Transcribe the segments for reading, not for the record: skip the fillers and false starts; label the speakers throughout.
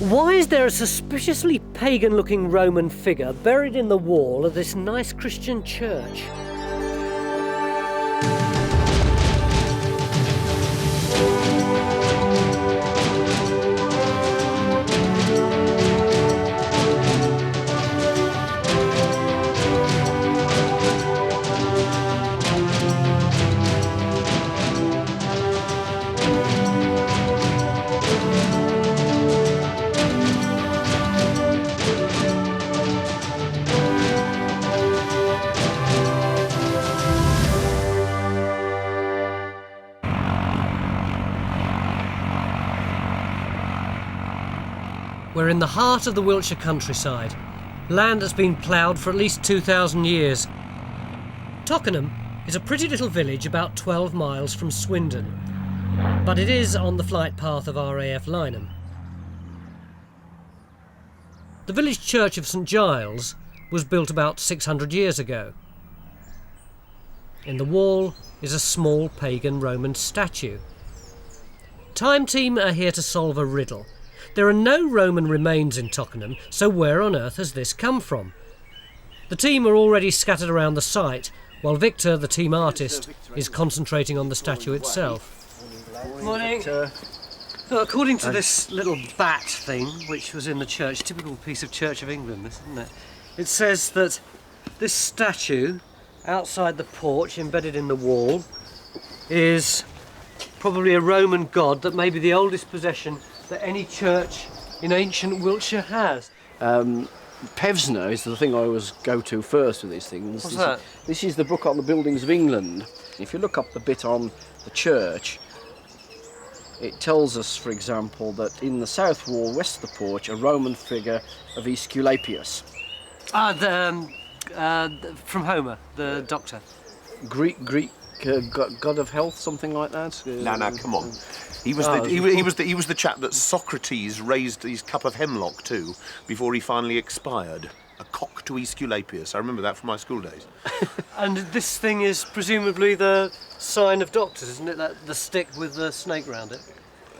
Speaker 1: Why is there a suspiciously pagan-looking Roman figure buried in the wall of this nice Christian church? We're in the heart of the Wiltshire countryside, land that's been ploughed for at least 2,000 years. Tockenham is a pretty little village about 12 miles from Swindon, but it is on the flight path of RAF Lynham. The village church of St Giles was built about 600 years ago. In the wall is a small pagan Roman statue. Time Team are here to solve a riddle. There are no Roman remains in Tockenham, so where on earth has this come from? The team are already scattered around the site, while Victor, the team artist, is concentrating on the statue itself. Morning. Well, according to this little bat thing, which was in the church, typical piece of Church of England, isn't it? It says that this statue, outside the porch, embedded in the wall, is probably a Roman god that may be the oldest possession that any church in ancient Wiltshire has.
Speaker 2: Pevsner is the thing I always go to first with these things.
Speaker 1: What's that?
Speaker 2: This is the book on the buildings of England. If you look up the bit on the church, it tells us, for example, that in the south wall, west of the porch, a Roman figure of Aesculapius.
Speaker 1: From Homer, the doctor.
Speaker 2: Greek god of health, something like that.
Speaker 3: No, come on. He was the chap that Socrates raised his cup of hemlock to before he finally expired. A cock to Aesculapius. I remember that from my school days.
Speaker 1: And this thing is presumably the sign of doctors, isn't it? The stick with the snake round it.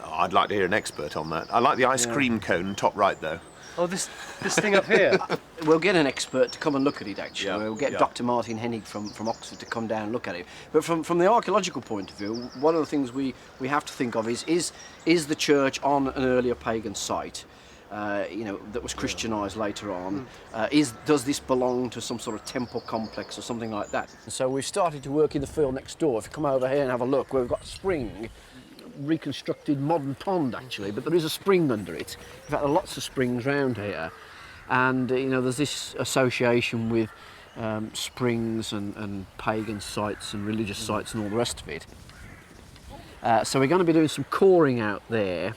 Speaker 3: Oh, I'd like to hear an expert on that. I like the ice cream cone top right, though.
Speaker 1: Oh, this thing up here.
Speaker 2: We'll get an expert to come and look at it, actually.
Speaker 3: Yeah,
Speaker 2: We'll get
Speaker 3: yeah.
Speaker 2: Dr. Martin Hennig from Oxford to come down and look at it. But from the archaeological point of view, one of the things we have to think of is the church on an earlier pagan site, that was Christianised later on? Does this belong to some sort of temple complex or something like that? So we've started to work in the field next door. If you come over here and have a look, where we've got a spring, reconstructed modern pond actually, but there is a spring under it. In fact, there are lots of springs round here, and there's this association with springs and pagan sites and religious sites and all the rest of it. So we're going to be doing some coring out there.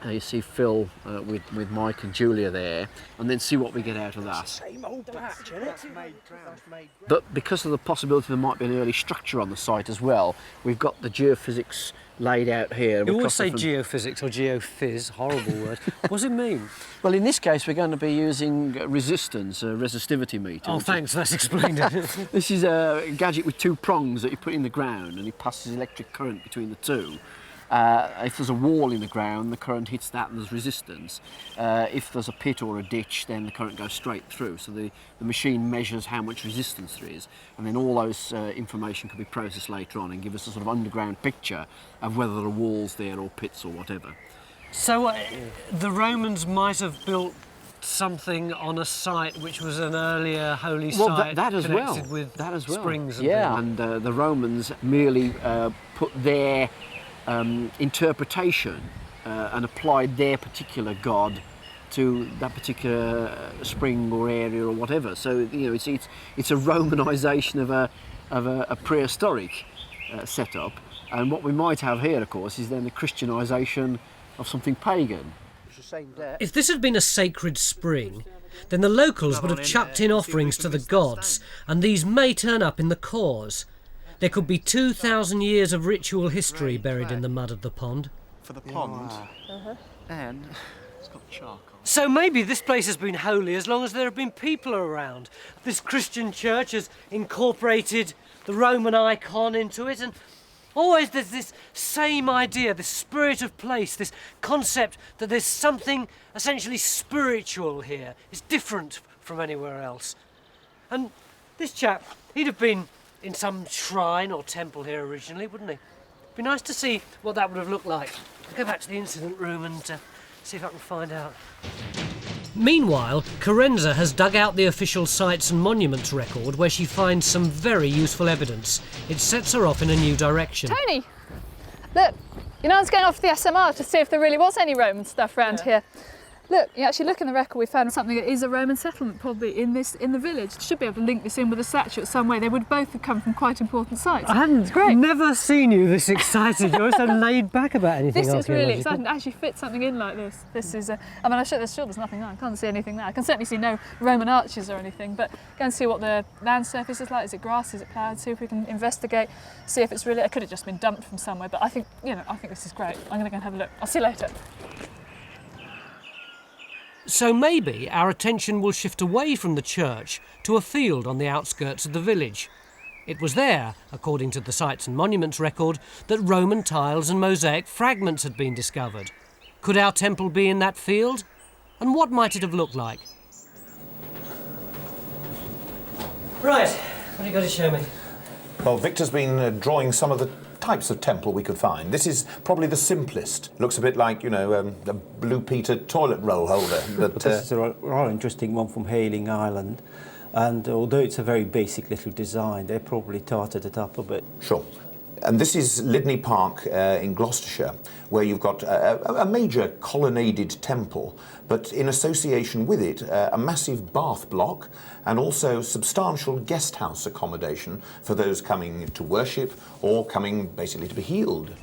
Speaker 2: You see Phil with Mike and Julia there, and then see what we get out of that.
Speaker 4: Same old patch, isn't it?
Speaker 2: But because of the possibility there might be an early structure on the site as well, we've got the geophysics laid out here.
Speaker 1: You always say geophysics or Geo Fizz, horrible word. What does it mean?
Speaker 2: Well, in this case, we're going to be using resistance, a resistivity meter.
Speaker 1: Oh, thanks, that's explained it.
Speaker 2: This is a gadget with two prongs that you put in the ground, and it passes electric current between the two. If there's a wall in the ground, the current hits that and there's resistance. If there's a pit or a ditch, then the current goes straight through. So the machine measures how much resistance there is, and then all those information can be processed later on and give us a sort of underground picture of whether there are walls there or pits or whatever.
Speaker 1: So the Romans might have built something on a site which was an earlier holy site
Speaker 2: that as well.
Speaker 1: connected with
Speaker 2: that as well.
Speaker 1: springs and
Speaker 2: yeah,
Speaker 1: things.
Speaker 2: and the Romans merely put their interpretation and applied their particular god to that particular spring or area or whatever. So it's a Romanisation of a prehistoric setup, and what we might have here, of course, is then the Christianisation of something pagan.
Speaker 1: If this had been a sacred spring, then the locals would have chucked in offerings to the gods, and these may turn up in the cores. There could be 2,000 years of ritual history buried in the mud of the pond.
Speaker 3: For the pond?
Speaker 2: And it's got charcoal.
Speaker 1: So maybe this place has been holy as long as there have been people around. This Christian church has incorporated the Roman icon into it, and Always there's this same idea, this spirit of place, this concept that there's something essentially spiritual here. It's different from anywhere else. And this chap, he'd have been in some shrine or temple here originally, wouldn't he? It'd be nice to see what that would have looked like. I'll go back to the incident room and see if I can find out. Meanwhile, Carenza has dug out the official sites and monuments record where she finds some very useful evidence. It sets her off in a new direction.
Speaker 5: Tony, look, I was going off the SMR to see if there really was any Roman stuff around here. Look, you actually look in the record, we found something that is a Roman settlement probably in the village. Should be able to link this in with a statue some way. They would both have come from quite important sites.
Speaker 1: I hadn't
Speaker 5: great.
Speaker 1: Never seen you this excited. You're so laid back about anything.
Speaker 5: This is really exciting to actually fit something in like this. This is, I'm sure there's nothing there. I can't see anything there. I can certainly see no Roman arches or anything, but go and see what the land surface is like. Is it grass? Is it ploughed? See if we can investigate, see if it's really, it could have just been dumped from somewhere, but I think this is great. I'm going to go and have a look. I'll see you later.
Speaker 1: So maybe our attention will shift away from the church to a field on the outskirts of the village. It was there, according to the Sites and Monuments record, that Roman tiles and mosaic fragments had been discovered. Could our temple be in that field? And what might it have looked like? Right, what have you got to show me?
Speaker 3: Well, Victor's been drawing some of the types of temple we could find. This is probably the simplest. Looks a bit like, a Blue Peter toilet roll holder. But
Speaker 6: this is a rather interesting one from Hayling Island. And although it's a very basic little design, they probably tarted it up a bit.
Speaker 3: Sure. And this is Lydney Park in Gloucestershire, where you've got a major colonnaded temple, but in association with it, a massive bath block and also substantial guest house accommodation for those coming to worship or coming basically to be healed.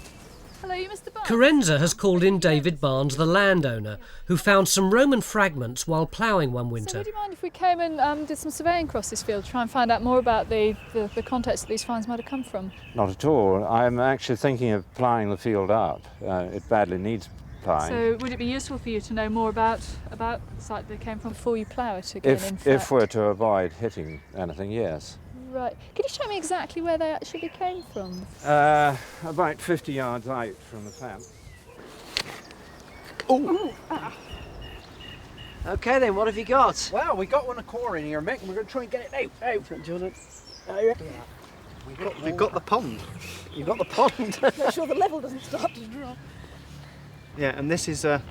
Speaker 5: Hello, you Mr. Barnes?
Speaker 1: Carenza has called in David Barnes, the landowner, who found some Roman fragments while ploughing one
Speaker 5: So
Speaker 1: winter.
Speaker 5: would you mind if we came and did some surveying across this field, try and find out more about the context that these finds might have come from?
Speaker 7: Not at all. I'm actually thinking of ploughing the field up. It badly needs ploughing.
Speaker 5: So would it be useful for you to know more about the site they came from before you plough it again,
Speaker 7: If we're to avoid hitting anything, yes.
Speaker 5: Right. Could you show me exactly where they actually came from?
Speaker 7: About 50 yards out from the plant.
Speaker 2: Oh! Okay then, what have you got?
Speaker 4: Well, we got one core in here, Mick, and we're going to try and get it out. Do you want
Speaker 2: We've got the pond. You've got the pond.
Speaker 4: Make sure the level doesn't start to drop. Yeah, and this is a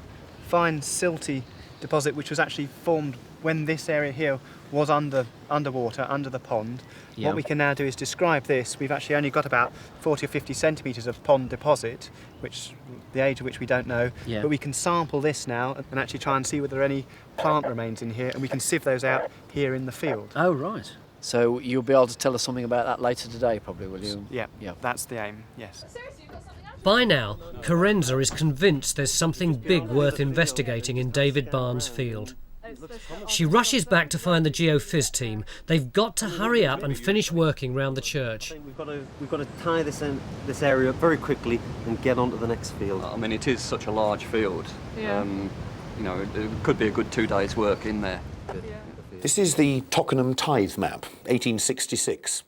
Speaker 4: fine silty deposit which was actually formed when this area here was underwater, under the pond.
Speaker 2: Yeah.
Speaker 4: What we can now do is describe this. We've actually only got about 40 or 50 centimetres of pond deposit, which the age of which we don't know.
Speaker 2: Yeah.
Speaker 4: But we can sample this now and actually try and see whether there are any plant remains in here, and we can sieve those out here in the field.
Speaker 2: Oh, right. So you'll be able to tell us something about that later today, probably, will you?
Speaker 4: Yeah, that's the aim, yes.
Speaker 5: Seriously, you've got something else?
Speaker 1: By now, Carenza is convinced there's something big worth investigating in David Barnes' field. She rushes back to find the Geo Fizz team. They've got to hurry up and finish working round the church.
Speaker 8: We've got to tie this area up very quickly and get on to the next field.
Speaker 9: I mean, it is such a large field.
Speaker 5: Yeah.
Speaker 9: It could be a good 2 days' work in there.
Speaker 3: This is the Tockenham Tithe Map, 1866.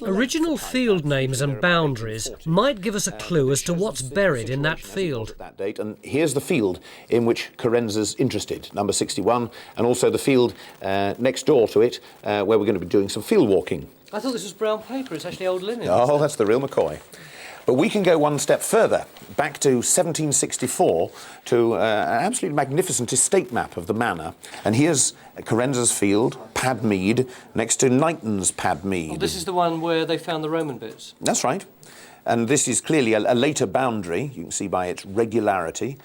Speaker 1: Original field names and boundaries might give us a clue as to what's buried in that field.
Speaker 3: That date, and here's the field in which Carenza's interested, number 61, and also the field next door to it, where we're going to be doing some field walking.
Speaker 1: I thought this was brown paper. It's actually old linen.
Speaker 3: Oh, that's the real McCoy. But we can go one step further, back to 1764, to an absolutely magnificent estate map of the manor. And here's Carenza's field, Padmead, next to Knighton's Padmead.
Speaker 1: Well, this is the one where they found the Roman bits.
Speaker 3: That's right. And this is clearly a later boundary, you can see by its regularity.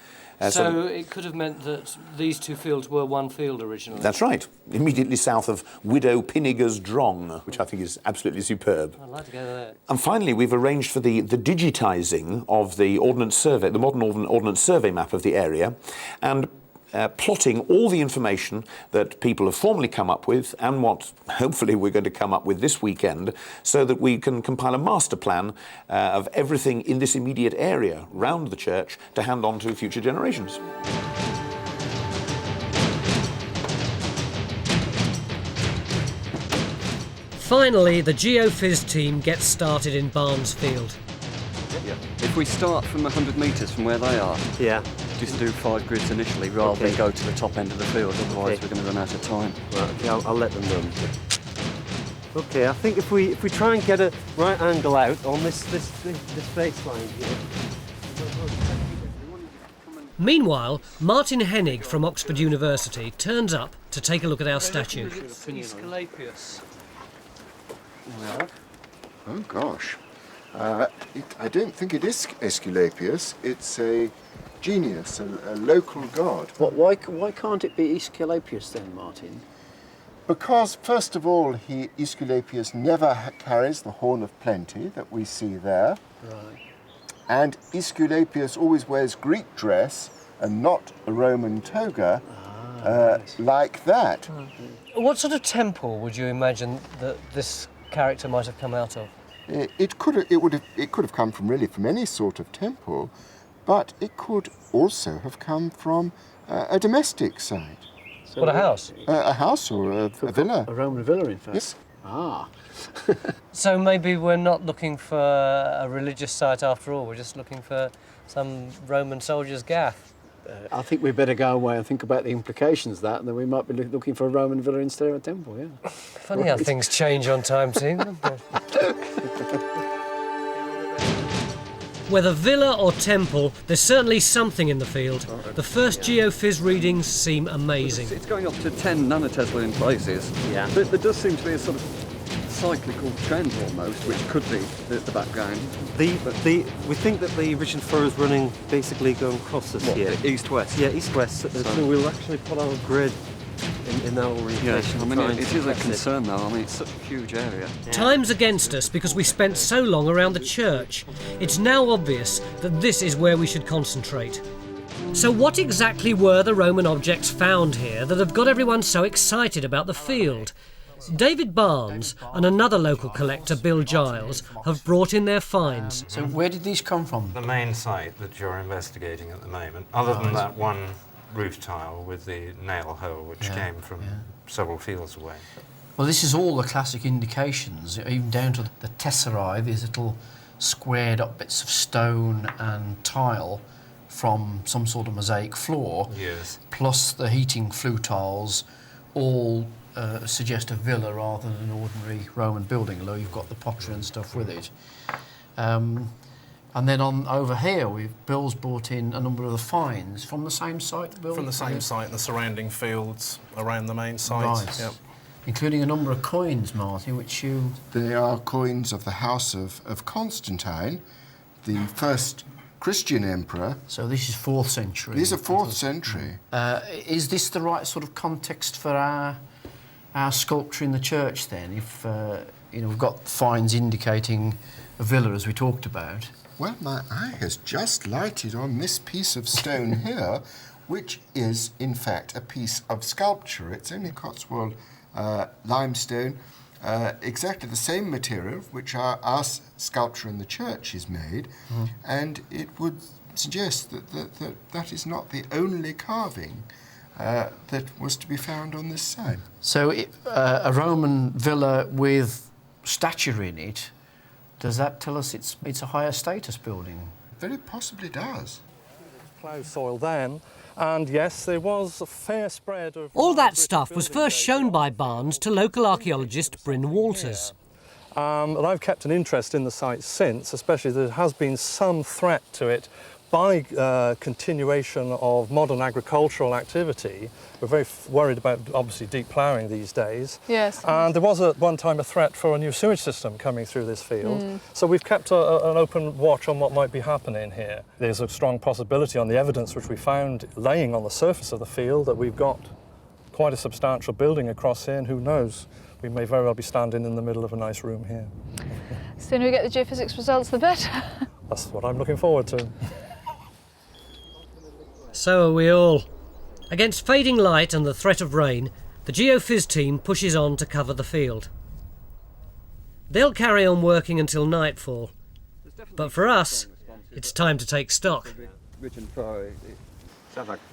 Speaker 1: So it could have meant that these two fields were one field originally.
Speaker 3: That's right, immediately south of Widow Pinniger's Drong, which I think is absolutely superb.
Speaker 1: I'd like to go there.
Speaker 3: And finally, we've arranged for the digitising of the Ordnance Survey, the modern Ordnance Survey map of the area, and plotting all the information that people have formally come up with and what hopefully we're going to come up with this weekend, so that we can compile a master plan of everything in this immediate area round the church to hand on to future generations.
Speaker 1: Finally, the Geophys team gets started in Barnes Field.
Speaker 9: Yeah. If we start from 100 metres from where they are,
Speaker 8: Yeah.
Speaker 9: just do 5 grids initially rather
Speaker 8: Okay.
Speaker 9: than go to the top end of the field, otherwise we're going to run out of time.
Speaker 8: Right, okay, I'll let them know. Okay, I think if we try and get a right angle out on this baseline here.
Speaker 1: Meanwhile, Martin Hennig from Oxford University turns up to take a look at our statue.
Speaker 9: Aesculapius.
Speaker 10: Oh gosh, I don't think it is Aesculapius. It's a genius, a local god.
Speaker 2: Why can't it be Aesculapius then, Martin?
Speaker 10: Because first of all, Aesculapius never carries the horn of plenty that we see there.
Speaker 2: Right.
Speaker 10: And Aesculapius always wears Greek dress and not a Roman toga like that.
Speaker 1: What sort of temple would you imagine that this character might have come out of?
Speaker 10: It could have come from any sort of temple, but it could also have come from a domestic site.
Speaker 1: What, a house?
Speaker 10: A house or a villa.
Speaker 2: A Roman villa, in fact.
Speaker 10: Yes.
Speaker 2: Ah.
Speaker 1: So maybe we're not looking for a religious site after all, we're just looking for some Roman soldier's gaff.
Speaker 2: I think we better go away and think about the implications of that, and then we might be looking for a Roman villa instead of a temple, yeah.
Speaker 1: Funny how things change on time, team. Whether villa or temple, there's certainly something in the field. The first Geophys readings seem amazing.
Speaker 9: It's going up to 10 nanotesla in places.
Speaker 8: Yeah.
Speaker 9: But there does seem to be a sort of cyclical trend almost, which could be the background.
Speaker 8: We think that the ridge and furrow is running basically going across us here.
Speaker 9: East-west?
Speaker 8: Yeah, east-west. So we'll actually put our grid in that orientation.
Speaker 9: Yeah, I mean, it is a concern though. I mean, it's such a huge area.
Speaker 1: Time's against us because we spent so long around the church. It's now obvious that this is where we should concentrate. So what exactly were the Roman objects found here that have got everyone so excited about the field? David Barnes and another local collector, Bill Giles, have brought in their finds.
Speaker 2: So where did these come from?
Speaker 7: The main site that you're investigating at the moment, other than that one roof tile with the nail hole which came from several fields away.
Speaker 2: Well, this is all the classic indications, even down to the tesserae, these little squared up bits of stone and tile from some sort of mosaic floor, plus the heating flue tiles, all suggest a villa rather than an ordinary Roman building, although you've got the pottery and stuff with it. And then over here, Bill's brought in a number of the finds from the same site, Bill?
Speaker 11: From the same site and the surrounding fields around the main site.
Speaker 2: Right.
Speaker 11: Yep.
Speaker 2: Including a number of coins, Martin, which you...
Speaker 10: They are coins of the house of Constantine, the first Christian emperor.
Speaker 2: So this is 4th century.
Speaker 10: These are 4th century.
Speaker 2: Is this the right sort of context for our sculpture in the church then? If we've got finds indicating a villa as we talked about.
Speaker 10: Well, my eye has just lighted on this piece of stone here, which is in fact a piece of sculpture. It's only Cotswold limestone, exactly the same material which our sculpture in the church is made, and it would suggest that is not the only carving that was to be found on this side.
Speaker 2: So a Roman villa with statue in it, does that tell us it's a higher status building?
Speaker 10: Very possibly does.
Speaker 11: Plough soil then, and yes, there was a fair spread of...
Speaker 1: All that stuff was first shown by Barnes to local archaeologist Bryn Walters.
Speaker 11: And I've kept an interest in the site since, especially there has been some threat to it by continuation of modern agricultural activity. We're very worried about, obviously, deep ploughing these days.
Speaker 5: Yes.
Speaker 11: And there was at one time a threat for a new sewage system coming through this field. So we've kept an open watch on what might be happening here. There's a strong possibility on the evidence which we found laying on the surface of the field that we've got quite a substantial building across here, and who knows, we may very well be standing in the middle of a nice room here.
Speaker 5: The sooner we get the geophysics results, the better.
Speaker 11: That's what I'm looking forward to.
Speaker 1: So are we all. Against fading light and the threat of rain, the Geophys team pushes on to cover the field. They'll carry on working until nightfall, but for us, it's time to take stock.
Speaker 9: Ridge and furrow,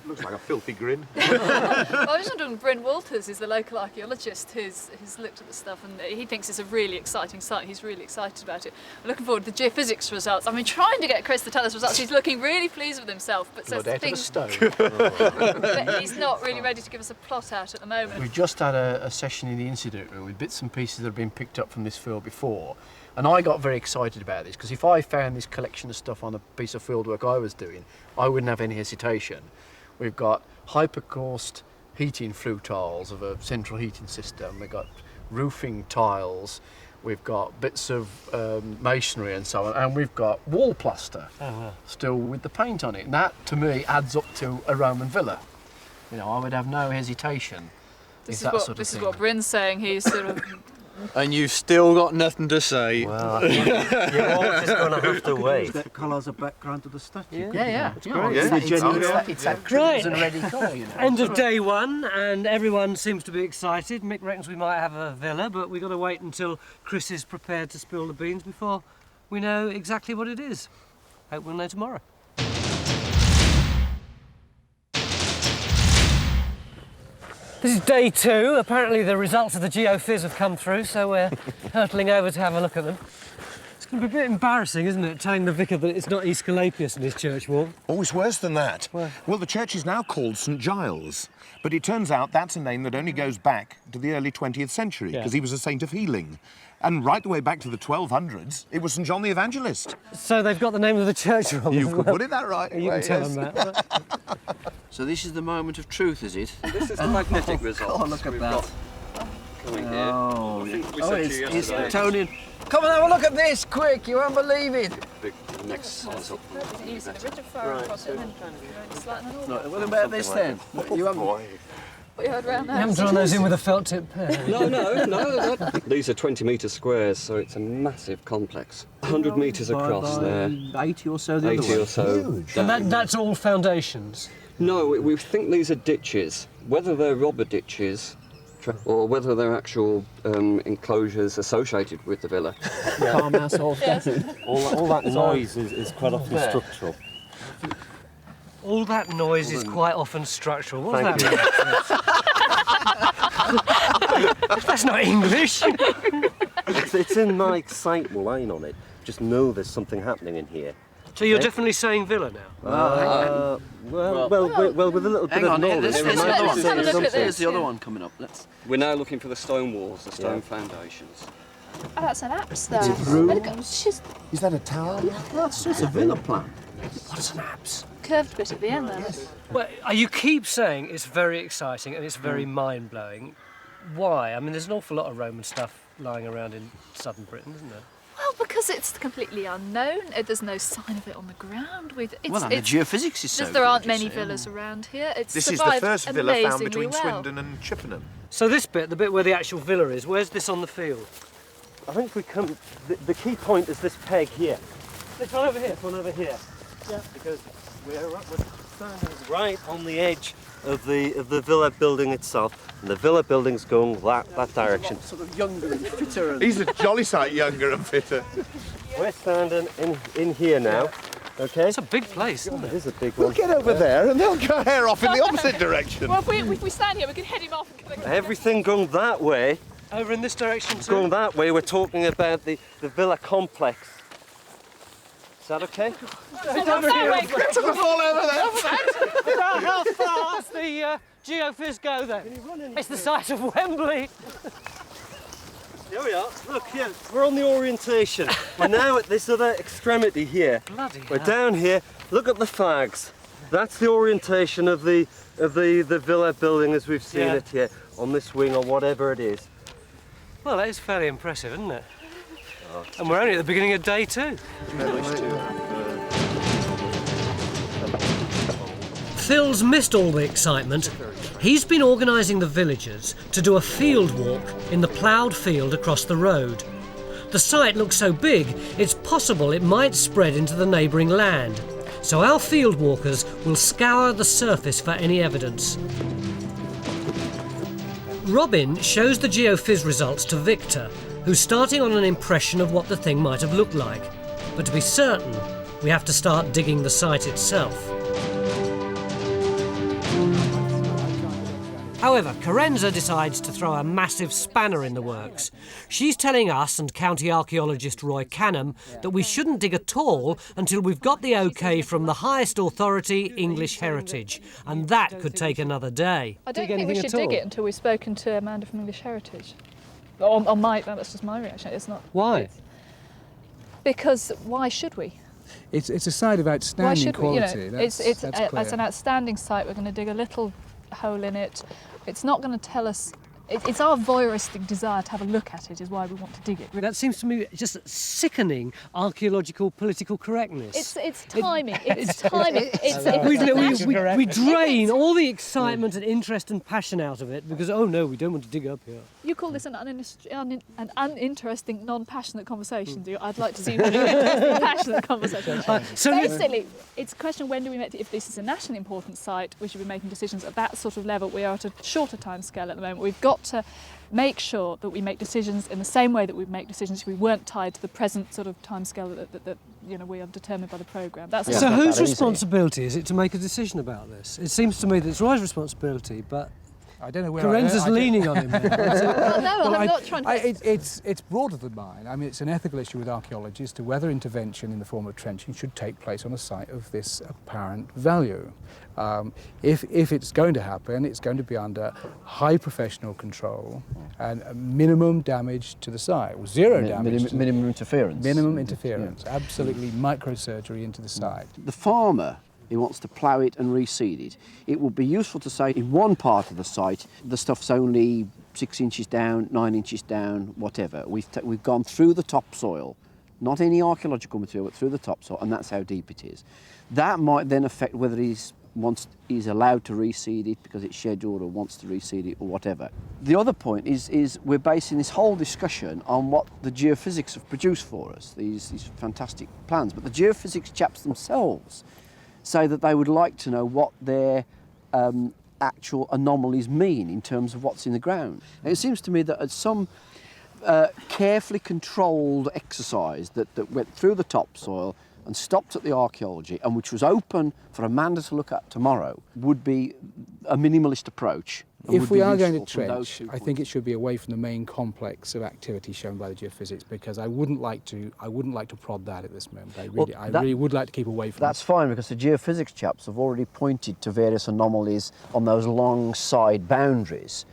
Speaker 3: Looks like a filthy grin.
Speaker 5: Well, I was wondering, Bryn Walters is the local archaeologist who's looked at the stuff, and he thinks it's a really exciting site. He's really excited about it. We're looking forward to the geophysics results. I've been trying to get Chris to tell us results. He's looking really pleased with himself, but says things. But he's not really ready to give us a plot out at the moment.
Speaker 2: We've just had a session in the incident room with bits and pieces that have been picked up from this field before, and I got very excited about this because if I found this collection of stuff on a piece of field work I was doing, I wouldn't have any hesitation. We've got hypercaust heating flue tiles of a central heating system. We've got roofing tiles. We've got bits of masonry and so on, and we've got wall plaster still with the paint on it. And that, to me, adds up to a Roman villa. You know, I would have no hesitation.
Speaker 5: This is what Bryn's saying. He's sort of.
Speaker 12: And you've still got nothing to say.
Speaker 8: Well, you're all just going to have to wait.
Speaker 9: That colour's a background to the statue.
Speaker 2: Yeah.
Speaker 9: It's that crimson ready colour, you know.
Speaker 1: End of day one, and everyone seems to be excited. Mick reckons we might have a villa, but we've got to wait until Chris is prepared to spill the beans before we know exactly what it is. Hope we'll know tomorrow. This is day two. Apparently the results of the Geo Fizz have come through, so we're hurtling over to have a look at them. It's going to be a bit embarrassing, isn't it, telling the vicar that it's not Aesculapius in his church wall?
Speaker 3: Oh, it's worse than that. Well, the church is now called St Giles, but it turns out that's a name that only goes back to the early 20th century, because he was a saint of healing. And right the way back to the 1200s, it was St John the Evangelist.
Speaker 1: So they've got the name of the church wrong.
Speaker 3: You could put it that right.
Speaker 1: You can tell them that.
Speaker 2: So this is the moment of truth, is it?
Speaker 8: This is the magnetic result.
Speaker 2: Oh, look at that.
Speaker 8: Coming here.
Speaker 2: Oh,
Speaker 8: it's
Speaker 2: Tony. Come and have a look at this, quick! You won't believe it.
Speaker 8: Next size up.
Speaker 2: What about this then? You haven't.
Speaker 5: What you heard around
Speaker 1: You haven't drawn those in with a felt tip pen.
Speaker 8: No. These are 20 metre squares, so it's a massive complex. 100 metres across there.
Speaker 2: 80 or so.
Speaker 8: 80 or so.
Speaker 1: And that's all foundations?
Speaker 8: No, we think these are ditches. Whether they're robber ditches or whether they're actual enclosures associated with the villa.
Speaker 2: Farmhouse or
Speaker 8: all that noise is quite often structural.
Speaker 1: All that noise is quite often structural. What does that mean? That's not English.
Speaker 8: It's in my excitement line on it. Just know there's something happening in here.
Speaker 1: So you're definitely saying villa now?
Speaker 8: Well, with a little bit of knowledge.
Speaker 2: There's the other one coming up.
Speaker 8: We're now looking for the stone walls, the stone foundations.
Speaker 5: Oh, that's an apse there.
Speaker 10: Is that a tower?
Speaker 2: That's just a villa plan.
Speaker 1: What's an apse?
Speaker 5: Curved bit at the end there.
Speaker 1: Well, you keep saying it's very exciting and it's very mind-blowing. Why? I mean, there's an awful lot of Roman stuff lying around in southern Britain, isn't there?
Speaker 5: Well, because it's completely unknown. There's no sign of it on the ground.
Speaker 2: The geophysics is so
Speaker 5: there aren't many villas around here.
Speaker 3: This is the first villa found between Swindon and Chippenham.
Speaker 1: So this bit, the bit where the actual villa is, where's this on the field?
Speaker 8: I think we come. The key point is this peg here.
Speaker 1: This one over here.
Speaker 8: This one over here. Yeah. Because we're standing right on the edge of the villa building itself, and the villa building's going that direction.
Speaker 2: Sort of younger and fitter.
Speaker 3: He's a jolly sight younger and fitter.
Speaker 8: We're standing in here now. Okay.
Speaker 1: It's a big place, isn't it?
Speaker 8: It is a big one.
Speaker 3: We'll get over there and they'll go hair off in the opposite direction.
Speaker 5: Well, if we stand here, we can head him off.
Speaker 8: Everything going that way.
Speaker 1: Over in this direction too?
Speaker 8: Going that way, we're talking about the villa complex. Is that okay?
Speaker 1: It's over here.
Speaker 3: Get to the fall over there.
Speaker 1: How far does the Geo Fizz go then? It's the size of Wembley.
Speaker 8: Here we are. Look here, we're on the orientation. We're now at this other extremity here.
Speaker 1: Bloody
Speaker 8: We're
Speaker 1: hell.
Speaker 8: down here. Look at the flags. That's the orientation of the villa building as we've seen it here on this wing or whatever it is.
Speaker 1: Well, that is fairly impressive, isn't it? And we're only at the beginning of day two. Phil's missed all the excitement. He's been organising the villagers to do a field walk in the ploughed field across the road. The site looks so big, it's possible it might spread into the neighbouring land. So our field walkers will scour the surface for any evidence. Robin shows the Geo Fizz results to Victor, who's starting on an impression of what the thing might have looked like. But to be certain, we have to start digging the site itself. However, Carenza decides to throw a massive spanner in the works. She's telling us and county archaeologist Roy Canham that we shouldn't dig at all until we've got the OK from the highest authority, English Heritage, and that could take another day.
Speaker 5: I don't think we should dig it until we've spoken to Amanda from English Heritage. That's just my reaction. It's not.
Speaker 1: Why?
Speaker 5: Because why should we?
Speaker 13: It's a site of outstanding quality.
Speaker 5: You know, it's an outstanding site. We're going to dig a little hole in it. It's not going to tell us. It's our voyeuristic desire to have a look at it is why we want to dig it.
Speaker 1: That seems to me just sickening archaeological political correctness.
Speaker 5: It's timing. It's timing.
Speaker 1: We drain all the excitement and interest and passion out of it because, oh no, we don't want to dig up here.
Speaker 5: You call this an uninteresting, non-passionate conversation, do you? I'd like to see an uninteresting, passionate conversation. Basically, it's a question when do we make if this is a nationally important site, we should be making decisions at that sort of level. We are at a shorter time scale at the moment. We've got to make sure that we make decisions in the same way that we make decisions if we weren't tied to the present sort of timescale that we have determined by the programme.
Speaker 1: So whose responsibility is it to make a decision about this? It seems to me that it's Roy's responsibility, but
Speaker 13: I don't know where
Speaker 1: Carenza's leaning on him.
Speaker 5: I'm not trying to.
Speaker 13: It's broader than mine. I mean, it's an ethical issue with archaeology as to whether intervention in the form of trenching should take place on a site of this apparent value. If it's going to happen, it's going to be under high professional control and minimum damage to the site, or zero damage.
Speaker 2: Minimum interference.
Speaker 13: Minimum interference, absolutely microsurgery into the site.
Speaker 2: The farmer who wants to plough it and reseed it, it would be useful to say in one part of the site, the stuff's only 6 inches down, 9 inches down, whatever. We've gone through the topsoil, not any archaeological material, but through the topsoil, and that's how deep it is. That might then affect whether he's allowed to reseed it because it's scheduled or wants to reseed it or whatever. The other point is we're basing this whole discussion on what the geophysics have produced for us, these fantastic plans. But the geophysics chaps themselves say that they would like to know what their actual anomalies mean in terms of what's in the ground. And it seems to me that at some carefully controlled exercise that went through the topsoil and stopped at the archaeology, and which was open for Amanda to look at tomorrow, would be a minimalist approach.
Speaker 13: If we are going to trench, I think it should be away from the main complex of activity shown by the geophysics, because I wouldn't like to prod that at this moment. I really would like to keep away from
Speaker 2: That's fine, because the geophysics chaps have already pointed to various anomalies on those long side boundaries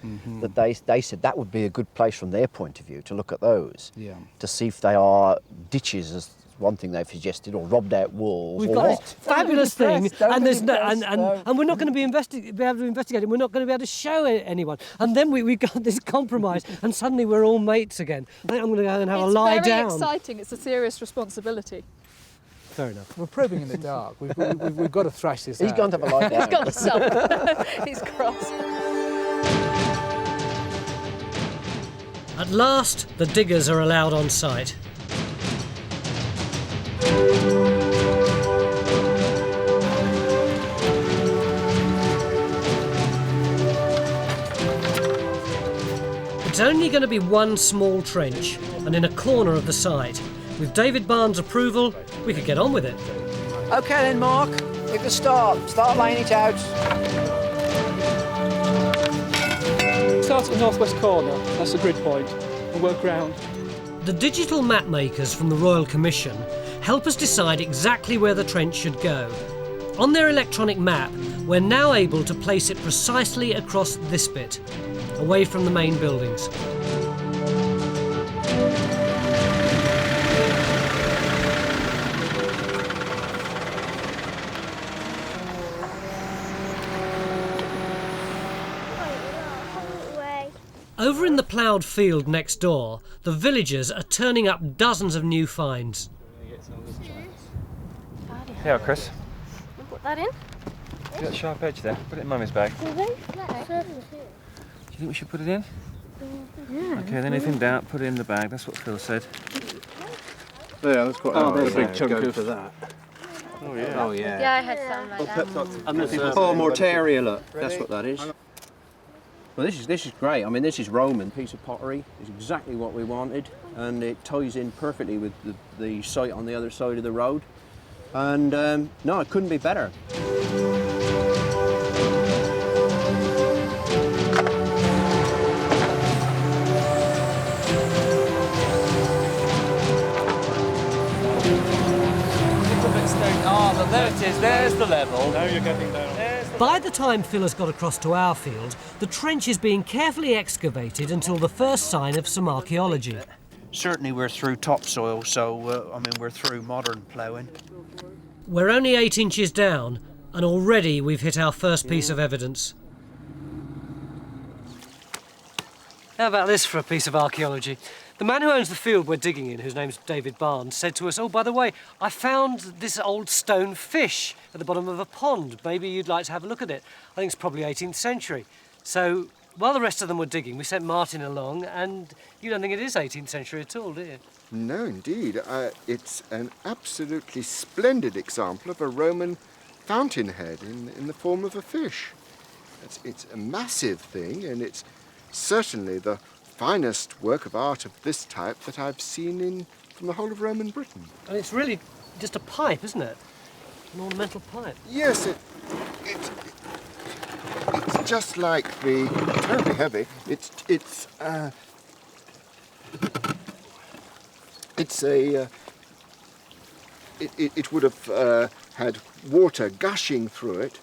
Speaker 2: that they said that would be a good place from their point of view to look at those, to see if they are ditches, as one thing they've suggested, or robbed out walls.
Speaker 1: We've
Speaker 2: or
Speaker 1: got
Speaker 2: what.
Speaker 1: this fabulous thing, and there's and we're not going to be able to investigate it. We're not going to be able to show it anyone. And then we got this compromise, and suddenly we're all mates again. I think I'm going to go and have a lie down.
Speaker 5: It's very exciting. It's a serious responsibility.
Speaker 1: Fair enough.
Speaker 13: We're probing in the dark. We've got to thrash this out.
Speaker 2: He's going to have a lie down.
Speaker 5: He's got to stop. He's cross.
Speaker 1: At last, the diggers are allowed on site. It's only going to be one small trench, and in a corner of the site. With David Barnes' approval, we could get on with it.
Speaker 2: OK then, Mark, we can start laying it out.
Speaker 14: Start at the northwest corner, that's the grid point, and work round.
Speaker 1: The digital map makers from the Royal Commission help us decide exactly where the trench should go. On their electronic map, we're now able to place it precisely across this bit, away from the main buildings. Over in the ploughed field next door, the villagers are turning up dozens of new finds.
Speaker 15: Yeah, Chris.
Speaker 16: Put that in.
Speaker 15: See that sharp edge there? Put it in Mummy's bag. Do you think we should put it in?
Speaker 16: Yeah.
Speaker 15: Okay, then if in doubt, put it in the bag. That's what Phil said.
Speaker 9: Yeah, that's quite a big chunk of that.
Speaker 15: Oh yeah.
Speaker 9: Oh yeah.
Speaker 16: Yeah, I had some like that.
Speaker 9: And there's mortaria, look. That's what that is. Well, this is great. I mean, this is Roman piece of pottery. It's exactly what we wanted, and it ties in perfectly with the site on the other side of the road. And no, it couldn't be better.
Speaker 15: Oh, there it is. There's the level.
Speaker 11: Now you're getting down.
Speaker 1: By the time Phil has got across to our field, the trench is being carefully excavated until the first sign of some archaeology.
Speaker 9: Certainly we're through topsoil, so I mean we're through modern ploughing.
Speaker 1: We're only 8 inches down, and already we've hit our first piece of evidence. How about this for a piece of archaeology? The man who owns the field we're digging in, whose name's David Barnes, said to us, "Oh, by the way, I found this old stone fish at the bottom of a pond. Maybe you'd like to have a look at it." I think it's probably 18th century. So while the rest of them were digging, we sent Martin along, and you don't think it is 18th century at all, do you?
Speaker 10: No, indeed. It's an absolutely splendid example of a Roman fountainhead in the form of a fish. It's a massive thing, and it's certainly the finest work of art of this type that I've seen from the whole of Roman Britain.
Speaker 1: And it's really just a pipe, isn't it? An ornamental pipe.
Speaker 10: Yes, it's just like the terribly heavy. It would have had water gushing through it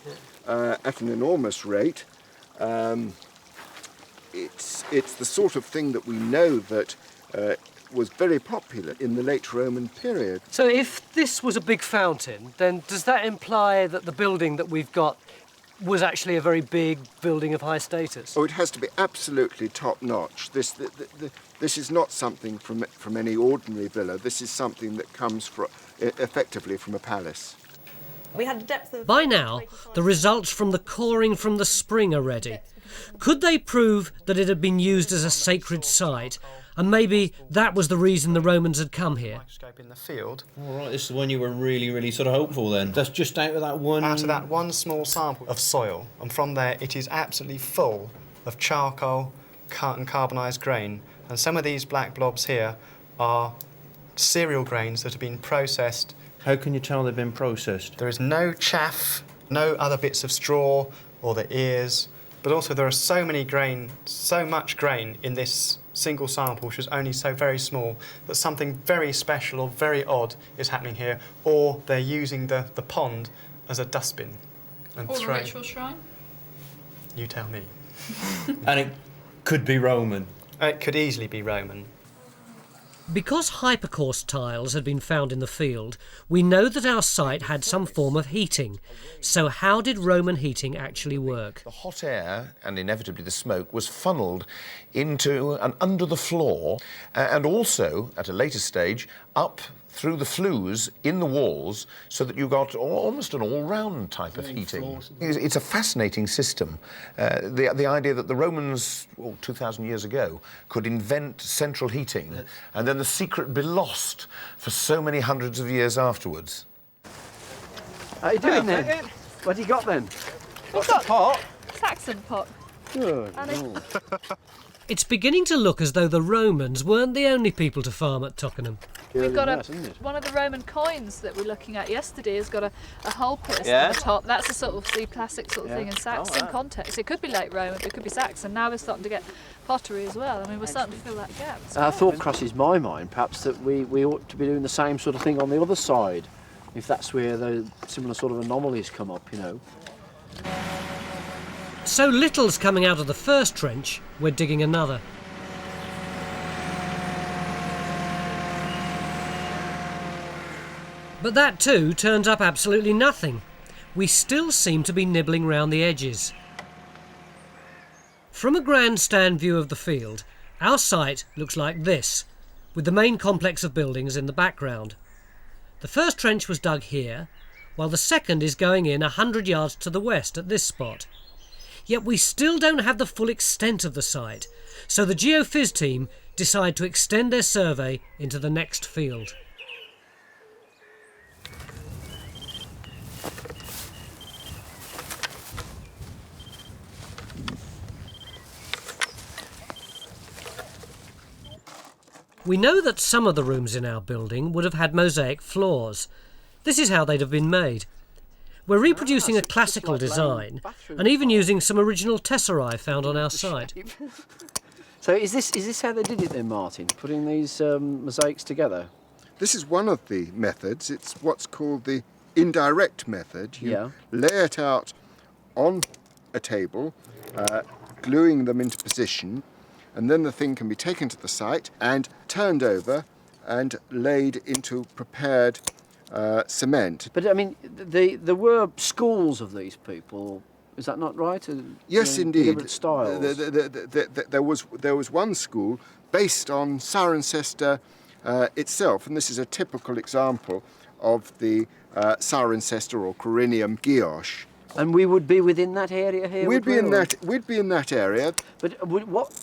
Speaker 10: at an enormous rate. It's the sort of thing that we know that was very popular in the late Roman period.
Speaker 1: So if this was a big fountain, then does that imply that the building that we've got was actually a very big building of high status?
Speaker 10: Oh, it has to be absolutely top-notch. This is not something from any ordinary villa. This is something that comes effectively from a palace.
Speaker 17: We had a depth of...
Speaker 1: By now, the results from the coring from the spring are ready. Could they prove that it had been used as a sacred site, and maybe that was the reason the Romans had come here?
Speaker 4: Microscope in the field.
Speaker 9: All right, this is the one you were really sort of hopeful then. That's just out of that one...
Speaker 4: Out of that one small sample of soil, and from there it is absolutely full of charcoal and carbonised grain. And some of these black blobs here are cereal grains that have been processed.
Speaker 9: How can you tell they've been processed?
Speaker 4: There is no chaff, no other bits of straw or the ears, but also there are so much grain in this single sample, which is only so very small, that something very special or very odd is happening here, or they're using the pond as a dustbin. And
Speaker 5: or a ritual shrine?
Speaker 4: You tell me.
Speaker 9: And it could be Roman.
Speaker 4: It could easily be Roman.
Speaker 1: Because hypercourse tiles had been found in the field, we know that our site had some form of heating. So how did Roman heating actually work?
Speaker 3: The hot air, and inevitably the smoke, was funneled into and under the floor, and also, at a later stage, up through the flues in the walls, so that you got almost an all-round type of heating. It's a fascinating system. The idea that the Romans, 2,000 years ago, could invent central heating, and then the secret be lost for so many hundreds of years afterwards.
Speaker 2: How you doing then? What have you got then?
Speaker 5: We've got pot. Saxon pot.
Speaker 2: Good.
Speaker 1: It's beginning to look as though the Romans weren't the only people to farm at Tockenham.
Speaker 5: We've got one of the Roman coins that we were looking at yesterday has got a hole pierced at the top. That's a sort of the classic sort of thing in Saxon context. It could be late Roman, but it could be Saxon. Now we're starting to get pottery as well. I mean, we're starting to fill that gap.
Speaker 2: Our thought crosses my mind, perhaps, that we ought to be doing the same sort of thing on the other side, if that's where the similar sort of anomalies come up, you know.
Speaker 1: So little's coming out of the first trench, we're digging another. But that too turns up absolutely nothing. We still seem to be nibbling round the edges. From a grandstand view of the field, our site looks like this, with the main complex of buildings in the background. The first trench was dug here, while the second is going in 100 yards to the west at this spot. Yet we still don't have the full extent of the site, so the Geo Fizz team decide to extend their survey into the next field. We know that some of the rooms in our building would have had mosaic floors. This is how they'd have been made. We're reproducing a classical design and even using some original tesserae found on our site.
Speaker 2: So is this how they did it then, Martin? Putting these mosaics together?
Speaker 10: This is one of the methods. It's what's called the indirect method. You lay it out on a table, gluing them into position, and then the thing can be taken to the site and turned over and laid into prepared cement.
Speaker 2: But I mean, there were schools of these people. Is that not right?
Speaker 10: Yes, indeed.
Speaker 2: Different styles.
Speaker 10: There was one school based on Cirencester itself, and this is a typical example of the Cirencester or Corinium Geosh.
Speaker 2: And we would be within that area here.
Speaker 10: We'd be in that area.
Speaker 2: But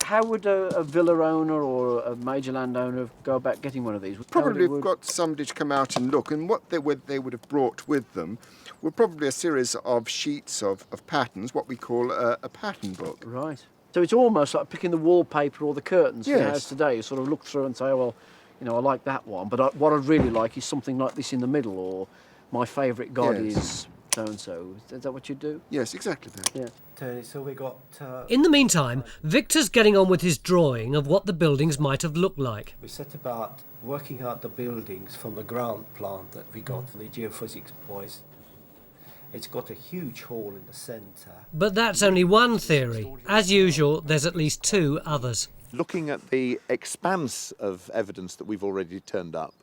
Speaker 2: how would a villa owner or a major landowner go about getting one of these?
Speaker 10: Probably have got somebody to come out and look, and what they would have brought with them were probably a series of sheets of patterns, what we call a pattern book.
Speaker 2: Right. So it's almost like picking the wallpaper or the curtains for the house today. You sort of look through and say, oh, well, you know, I like that one, but what I'd really like is something like this in the middle, or my favourite god is so-and-so. Is that what you do?
Speaker 10: Yes, exactly that.
Speaker 2: Yeah.
Speaker 6: So we got...
Speaker 1: In the meantime, Victor's getting on with his drawing of what the buildings might have looked like.
Speaker 6: We set about working out the buildings from the ground plan that we got from the geophysics boys. It's got a huge hall in the centre.
Speaker 1: But that's only one theory. As usual, there's at least two others.
Speaker 3: Looking at the expanse of evidence that we've already turned up,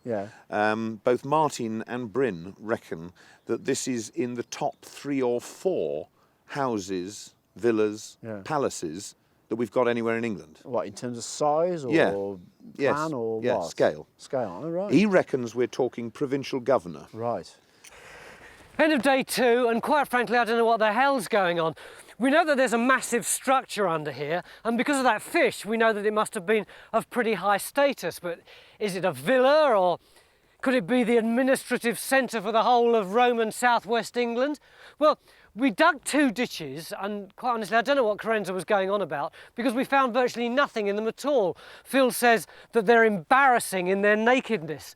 Speaker 3: both Martin and Bryn reckon that this is in the top 3 or 4 houses, villas, palaces that we've got anywhere in England.
Speaker 2: What, in terms of size or plan or what?
Speaker 3: Scale.
Speaker 2: Scale, oh, right.
Speaker 3: He reckons we're talking provincial governor.
Speaker 2: Right.
Speaker 1: End of day 2, and quite frankly, I don't know what the hell's going on. We know that there's a massive structure under here, and because of that fish, we know that it must have been of pretty high status, but is it a villa, or could it be the administrative centre for the whole of Roman southwest England? Well, we dug 2 ditches, and quite honestly, I don't know what Carenza was going on about, because we found virtually nothing in them at all. Phil says that they're embarrassing in their nakedness.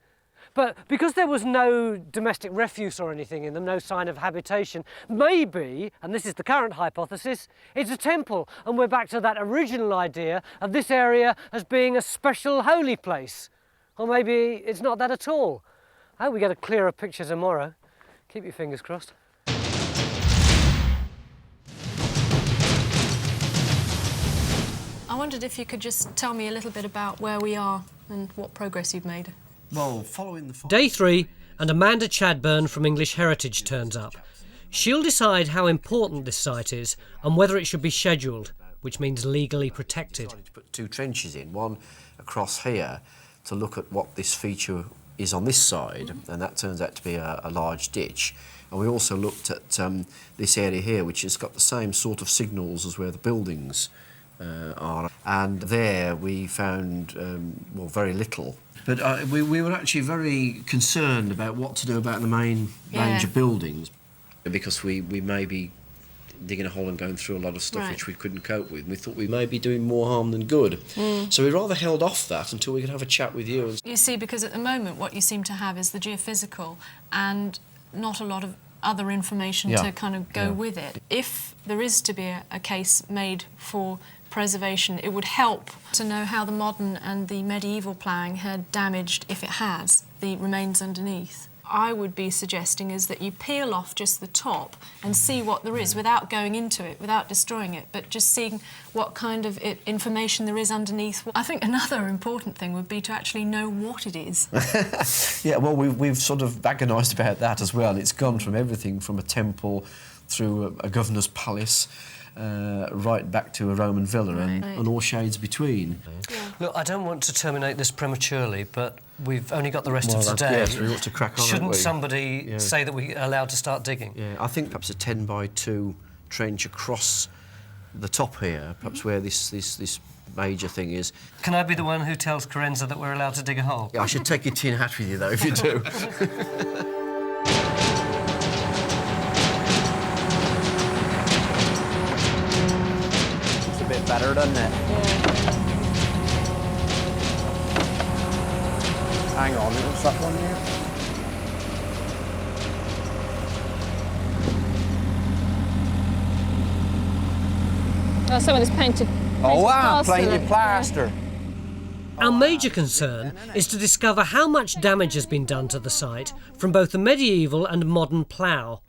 Speaker 1: But because there was no domestic refuse or anything in them, no sign of habitation, maybe, and this is the current hypothesis, it's a temple, and we're back to that original idea of this area as being a special holy place. Or maybe it's not that at all. I hope we get a clearer picture tomorrow. Keep your fingers crossed.
Speaker 18: I wondered if you could just tell me a little bit about where we are and what progress you've made.
Speaker 2: Well, following the...
Speaker 1: Day 3, and Amanda Chadburn from English Heritage turns up. She'll decide how important this site is and whether it should be scheduled, which means legally protected.
Speaker 2: To put 2 trenches in, one across here to look at what this feature is on this side, and that turns out to be a large ditch. And we also looked at this area here, which has got the same sort of signals as where the buildings are. And there we found, well, very little. But we were actually very concerned about what to do about the main range of buildings, because we may be digging a hole and going through a lot of stuff which we couldn't cope with. We thought we may be doing more harm than good. So we rather held off that until we could have a chat with you.
Speaker 18: You see, because at the moment what you seem to have is the geophysical and not a lot of other information to kind of go with it. If there is to be a case made for preservation, it would help to know how the modern and the medieval ploughing had damaged, if it has, the remains underneath. I would be suggesting is that you peel off just the top and see what there is without going into it, without destroying it, but just seeing what kind of information there is underneath. I think another important thing would be to actually know what it is.
Speaker 2: Yeah, well, we've sort of agonised about that as well. It's gone from everything from a temple through a governor's palace, right back to a Roman villa and all shades between.
Speaker 1: Look, I don't want to terminate this prematurely, but we've only got the rest of today.
Speaker 2: Yes, we ought to crack on.
Speaker 1: Shouldn't somebody say that we're allowed to start digging?
Speaker 2: Yeah, I think perhaps a 10 by 2 trench across the top here, perhaps where this major thing is.
Speaker 1: Can I be the one who tells Carenza that we're allowed to dig a hole?
Speaker 2: Yeah, I should take your tin hat with you, though, if you do.
Speaker 9: Bit better, doesn't it? Hang on, what's that one here?
Speaker 5: Some of this painted
Speaker 9: Oh wow,
Speaker 5: plaster.
Speaker 9: painted plaster.
Speaker 1: Our major concern is to discover how much damage has been done to the site from both the medieval and modern plough.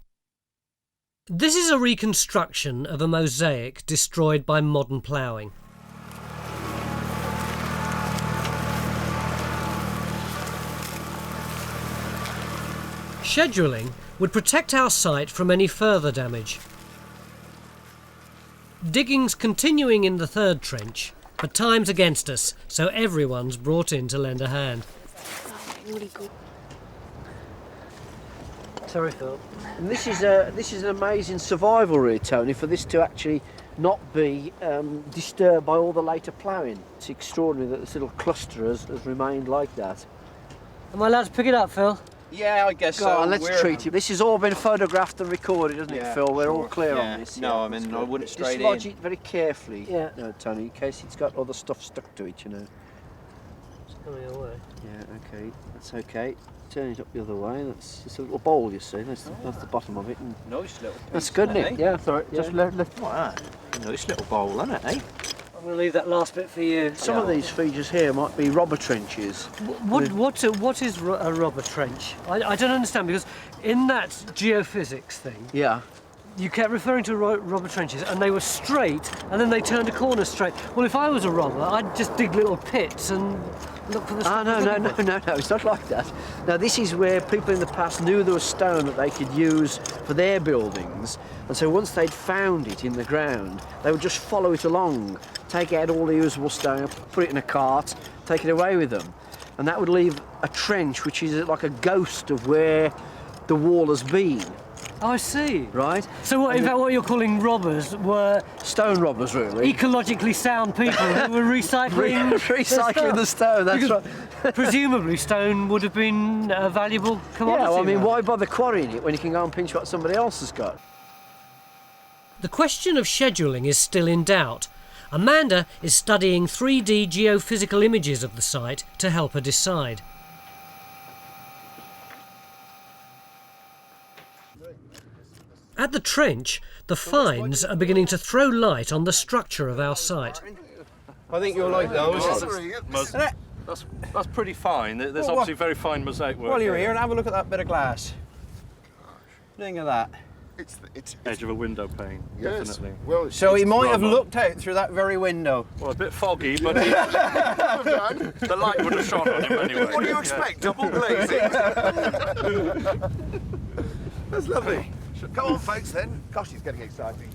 Speaker 1: This is a reconstruction of a mosaic destroyed by modern ploughing. Scheduling would protect our site from any further damage. Digging's continuing in the third trench, but time's against us, so everyone's brought in to lend a hand.
Speaker 2: Sorry, Phil. And this is an amazing survival, really, Tony, for this to actually not be disturbed by all the later ploughing. It's extraordinary that this little cluster has remained like that.
Speaker 1: Am I allowed to pick it up, Phil?
Speaker 9: Yeah, I guess
Speaker 2: Go
Speaker 9: so.
Speaker 2: on, let's treat it. This has all been photographed and recorded, hasn't it, Phil? We're all clear on this.
Speaker 9: No, I mean, I wouldn't straight in.
Speaker 2: Dislodge it very carefully, Tony, in case it's got other stuff stuck to it, you know.
Speaker 1: It's coming away.
Speaker 2: Yeah, okay, that's okay. Turn it up the other way. That's just a little bowl, you see. That's the bottom of it. And
Speaker 9: nice little piece.
Speaker 2: that's good, isn't it? Yeah, sorry.
Speaker 9: Just lift that. Nice little bowl, isn't it, eh?
Speaker 1: I'm going to leave that last bit for you.
Speaker 2: Some of these features here might be robber trenches.
Speaker 1: What is a robber trench? I don't understand, because in that geophysics thing, you kept referring to robber trenches, and they were straight, and then they turned a corner straight. Well, if I was a robber, I'd just dig little pits and look for the stuff.
Speaker 2: No, it's not like that. Now, this is where people in the past knew there was stone that they could use for their buildings, and so once they'd found it in the ground, they would just follow it along, take out all the usable stone, put it in a cart, take it away with them. And that would leave a trench which is like a ghost of where the wall has been.
Speaker 1: Oh, I see.
Speaker 2: Right?
Speaker 1: So in fact what you're calling robbers were...
Speaker 2: stone robbers, really.
Speaker 1: Ecologically sound people who were recycling...
Speaker 2: recycling the stone, that's
Speaker 1: because
Speaker 2: right.
Speaker 1: Presumably stone would have been a valuable commodity.
Speaker 2: Yeah, well, I mean, why bother quarrying it when you can go and pinch what somebody else has got?
Speaker 1: The question of scheduling is still in doubt. Amanda is studying 3D geophysical images of the site to help her decide. At the trench, the finds are beginning to throw light on the structure of our site.
Speaker 19: I think you'll like those. That's pretty fine. There's obviously very fine mosaic work.
Speaker 9: While you're here, and have a look at that bit of glass. Think of that.
Speaker 19: It's edge of a window pane, definitely.
Speaker 9: Well, so he might have looked out through that very window.
Speaker 19: Well, a bit foggy, but the light would have shone on him anyway.
Speaker 10: What do you expect? Double glazing? That's lovely. Come on, folks, then. Gosh, it's getting exciting.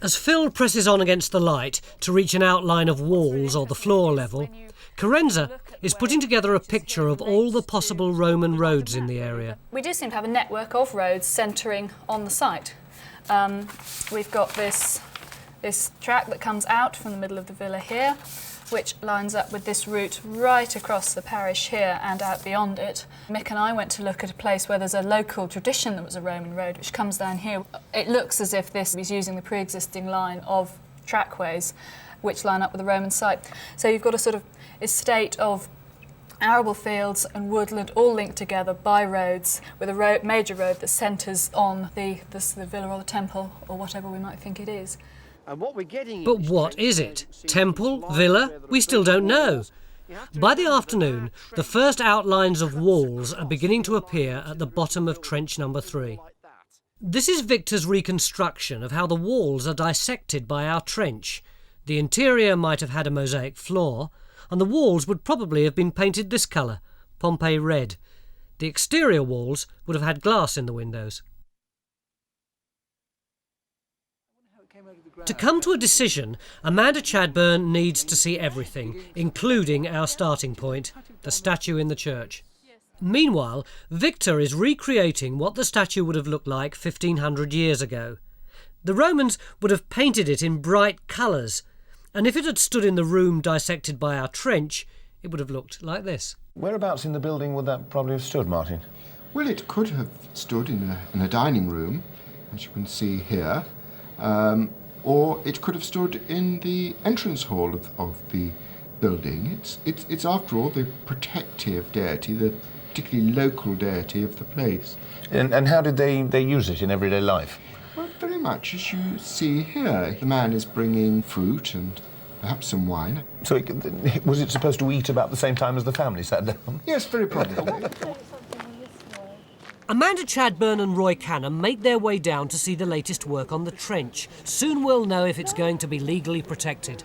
Speaker 1: As Phil presses on against the light to reach an outline of walls or the floor level, Carenza is putting together a picture of all the possible Roman roads in the area.
Speaker 5: We do seem to have a network of roads centering on the site. We've got this track that comes out from the middle of the villa here, which lines up with this route right across the parish here and out beyond it. Mick and I went to look at a place where there's a local tradition that was a Roman road, which comes down here. It looks as if this is using the pre-existing line of trackways which line up with the Roman site. So you've got a sort of estate of arable fields and woodland all linked together by roads, with a major road that centres on the villa or the temple or whatever we might think it is.
Speaker 2: And what we're getting
Speaker 1: But what is it? Temple? Villa? We still don't know. By the afternoon, the first outlines of walls are beginning to appear at the bottom of trench number 3. This is Victor's reconstruction of how the walls are dissected by our trench. The interior might have had a mosaic floor, and the walls would probably have been painted this colour, Pompeii red. The exterior walls would have had glass in the windows. To come to a decision, Amanda Chadburn needs to see everything, including our starting point, the statue in the church. Meanwhile, Victor is recreating what the statue would have looked like 1500 years ago. The Romans would have painted it in bright colours, and if it had stood in the room dissected by our trench, it would have looked like this.
Speaker 10: Whereabouts in the building would that probably have stood, Martin? Well, it could have stood in a dining room, as you can see here, or it could have stood in the entrance hall of the building. It's after all the protective deity, the particularly local deity of the place.
Speaker 3: And how did they use it in everyday life?
Speaker 10: Well, very much as you see here. The man is bringing fruit and perhaps some wine.
Speaker 3: So was it supposed to eat about the same time as the family sat down?
Speaker 10: Yes, very probably.
Speaker 1: Amanda Chadburn and Roy Canham make their way down to see the latest work on the trench. Soon we'll know if it's going to be legally protected.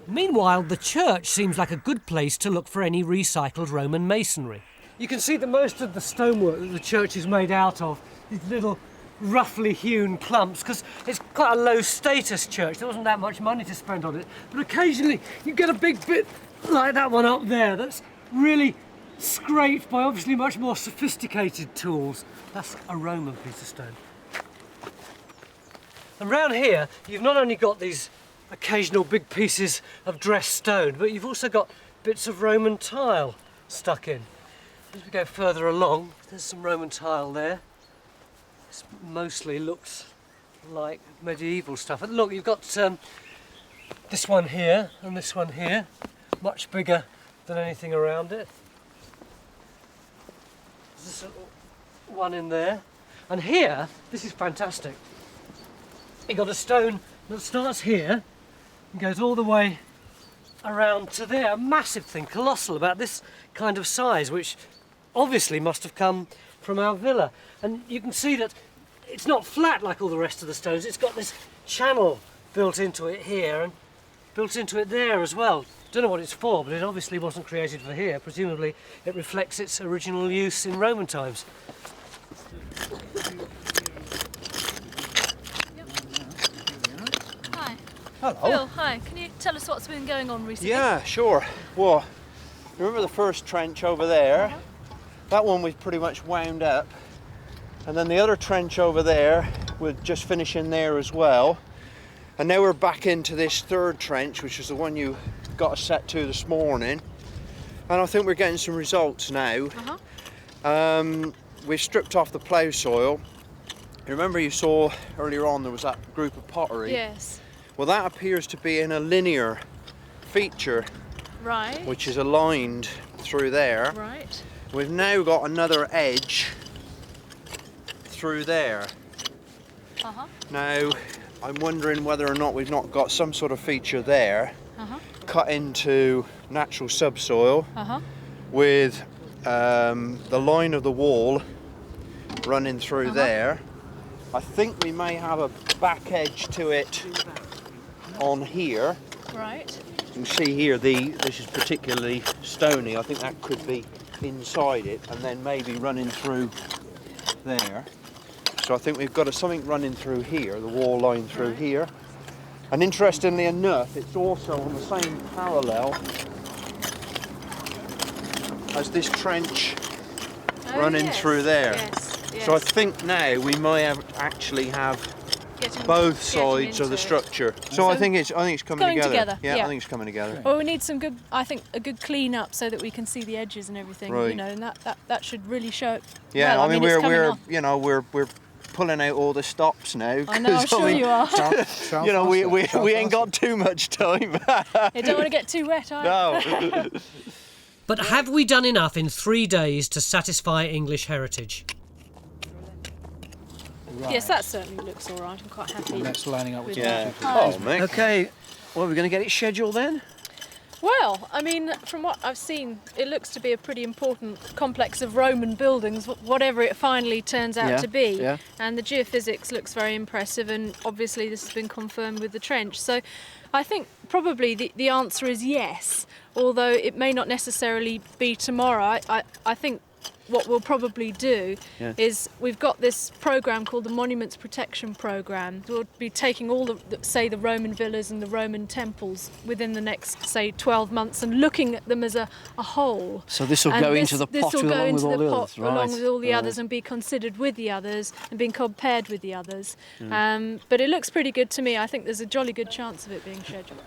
Speaker 1: Meanwhile, the church seems like a good place to look for any recycled Roman masonry. You can see that most of the stonework that the church is made out of is little roughly hewn clumps, because it's quite a low status church. There wasn't that much money to spend on it. But occasionally you get a big bit like that one up there that's really scraped by obviously much more sophisticated tools. That's a Roman piece of stone. And round here, you've not only got these occasional big pieces of dressed stone, but you've also got bits of Roman tile stuck in. As we go further along, there's some Roman tile there. This mostly looks like medieval stuff. And look, you've got this one here and this one here, much bigger than anything around it. There's this one in there. And here, this is fantastic. You've got a stone that starts here and goes all the way around to there. A massive thing, colossal, about this kind of size, which obviously must have come from our villa. And you can see that it's not flat like all the rest of the stones. It's got this channel built into it here and built into it there as well. Don't know what it's for, but it obviously wasn't created for here. Presumably it reflects its original use in Roman times.
Speaker 20: Hi.
Speaker 15: Hello.
Speaker 20: Phil, hi. Can you tell us what's been going on recently?
Speaker 15: Yeah, sure. Well, remember the first trench over there? That one was pretty much wound up. And then the other trench over there, we're just finishing there as well. And now we're back into this third trench, which is the one you got us set to this morning. And I think we're getting some results now. We've stripped off the plough soil. Remember you saw earlier on there was that group of pottery?
Speaker 20: Yes.
Speaker 15: Well, that appears to be in a linear feature.
Speaker 20: Right.
Speaker 15: Which is aligned through there.
Speaker 20: Right.
Speaker 15: We've now got another edge through there. Now, I'm wondering whether or not we've not got some sort of feature there cut into natural subsoil with the line of the wall running through there. I think we may have a back edge to it on here.
Speaker 20: Right.
Speaker 15: You can see here, this is particularly stony. I think that could be inside it and then maybe running through there. So I think we've got something running through here, the wall line through here. And interestingly enough, it's also on the same parallel as this trench running through there.
Speaker 20: Yes.
Speaker 15: So I think now we might actually have both sides of the structure. So I think it's coming together. Yeah, I think it's coming together.
Speaker 20: Well, we need some good, I think, a good clean up so that we can see the edges and everything.
Speaker 15: Right.
Speaker 20: You know, and that should really show it.
Speaker 15: Yeah,
Speaker 20: well,
Speaker 15: I mean we're pulling out all the stops now.
Speaker 20: I know, I'm sure you are.
Speaker 15: You know, we ain't got too much time.
Speaker 20: You don't want to get too wet, either.
Speaker 15: No.
Speaker 1: But have we done enough in 3 days to satisfy English heritage?
Speaker 20: Right. Yes, that certainly looks all right. I'm quite happy.
Speaker 9: Well, that's lining up with
Speaker 15: yeah.
Speaker 9: Oh, mate. Okay, well, we're going to get it scheduled then?
Speaker 20: Well, I mean, from what I've seen, it looks to be a pretty important complex of Roman buildings, whatever it finally turns out to be.
Speaker 9: Yeah.
Speaker 20: And the geophysics looks very impressive, and obviously this has been confirmed with the trench. So I think probably the answer is yes, although it may not necessarily be tomorrow. I think what we'll probably do is we've got this programme called the Monuments Protection Programme. We'll be taking all the Roman villas and the Roman temples within the next, say, 12 months and looking at them as a whole.
Speaker 9: So this will go into the pot along with all the others, right?
Speaker 20: Along with all the others and be considered with the others and being compared with the others. But it looks pretty good to me. I think there's a jolly good chance of it being scheduled.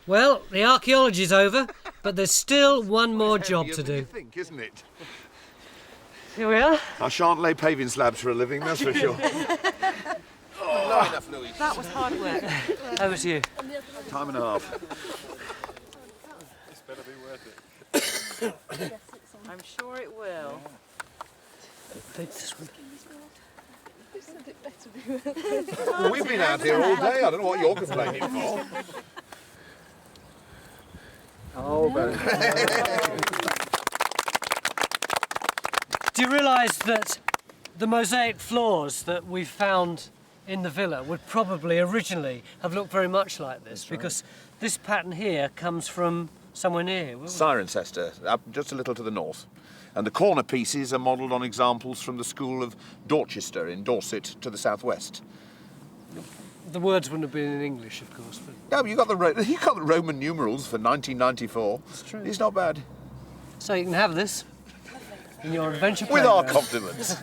Speaker 1: Well, the archaeology's over, but there's still one more job to do.
Speaker 21: You think, isn't it?
Speaker 1: Here we are.
Speaker 21: I shan't lay paving slabs for a living, that's for sure.
Speaker 17: That was hard work.
Speaker 1: Over to you.
Speaker 21: Time and a half.
Speaker 19: This better be worth it.
Speaker 17: I'm sure it will.
Speaker 1: This one.
Speaker 21: Well, we've been out here all day. I don't know what you're complaining for.
Speaker 1: Oh, do you realise that the mosaic floors that we've found in the villa would probably originally have looked very much like this? Because this pattern here comes from somewhere near here.
Speaker 21: Cirencester, up just a little to the north. And the corner pieces are modelled on examples from the school of Dorchester in Dorset to the southwest.
Speaker 1: The words wouldn't have been in English, of course. But...
Speaker 21: No, but you got the Roman numerals for 1994.
Speaker 1: It's true.
Speaker 21: It's not bad.
Speaker 1: So you can have this in your adventure
Speaker 21: with our
Speaker 1: playground.
Speaker 21: compliments.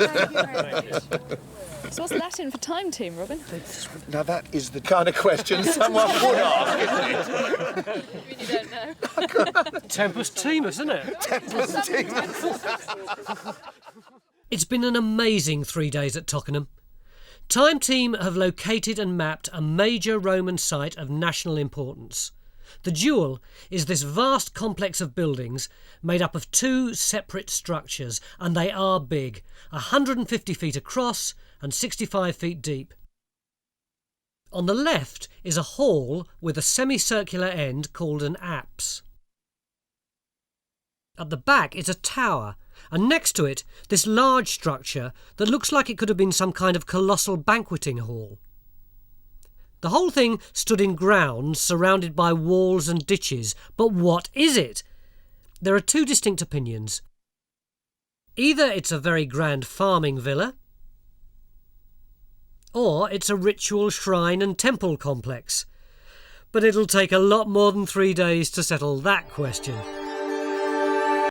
Speaker 5: So what's Latin for time team, Robin?
Speaker 21: Now that is the kind of question someone would ask, isn't it?
Speaker 5: You don't know.
Speaker 1: Tempus Timus, isn't it?
Speaker 21: Tempus Timus.
Speaker 1: It's been an amazing 3 days at Tockenham. Time Team have located and mapped a major Roman site of national importance. The Jewel is this vast complex of buildings made up of 2 separate structures, and they are big, 150 feet across and 65 feet deep. On the left is a hall with a semicircular end called an apse. At the back is a tower, and next to it this large structure that looks like it could have been some kind of colossal banqueting hall. The whole thing stood in grounds surrounded by walls and ditches, but what is it? There are 2 distinct opinions. Either it's a very grand farming villa, or it's a ritual shrine and temple complex. But it'll take a lot more than 3 days to settle that question.